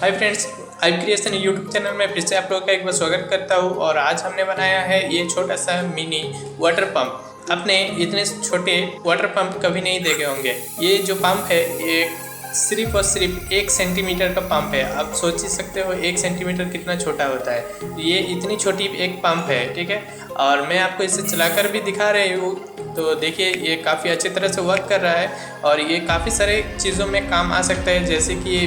Hi friends, Ayub creation YouTube channel में फिर से आप लोगों का एक बार स्वागत करता हूँ। और आज हमने बनाया है ये छोटा सा मिनी वाटर पंप। आपने इतने छोटे वाटर पंप कभी नहीं देखे होंगे। ये जो पंप है ये सिर्फ और सिर्फ 1 सेंटीमीटर का पंप है। आप सोच ही सकते हो 1 सेंटीमीटर कितना छोटा होता है। ये इतनी छोटी एक पंप है, ठीक है। और मैं आपको इसे चलाकर भी दिखा रही हूँ, तो देखिए ये काफ़ी अच्छी तरह से वर्क कर रहा है और ये काफ़ी सारे चीज़ों में काम आ सकता है, जैसे कि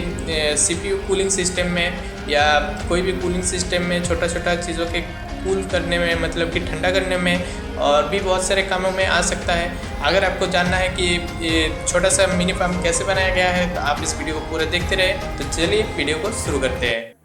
CPU कूलिंग सिस्टम में या कोई भी कूलिंग सिस्टम में छोटा छोटा चीज़ों के कूल करने में, मतलब कि ठंडा करने में, और भी बहुत सारे कामों में आ सकता है। अगर आपको जानना है कि ये छोटा सा मिनी पंप कैसे बनाया गया है तो आप इस वीडियो को पूरा देखते रहे। तो चलिए वीडियो को शुरू करते हैं।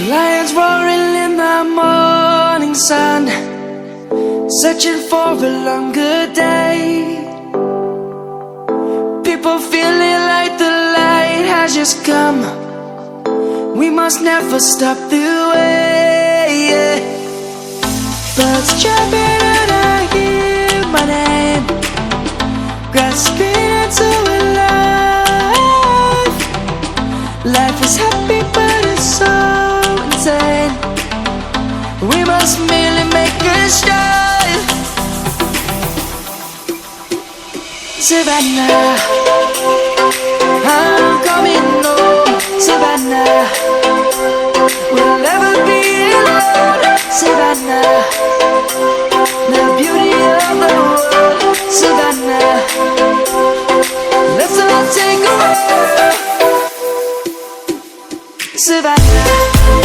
Lions roaring in the morning sun, searching for a longer day. People feeling like the light has just come. We must never stop the way. Birds chirping and I hear my name, grasping into a life. Life is happy but it's so insane. We must merely make a start. Savannah, I'm coming home. Savannah, we'll never be alone. Savannah, the beauty of the world. Savannah, let's all take a walk. Savannah.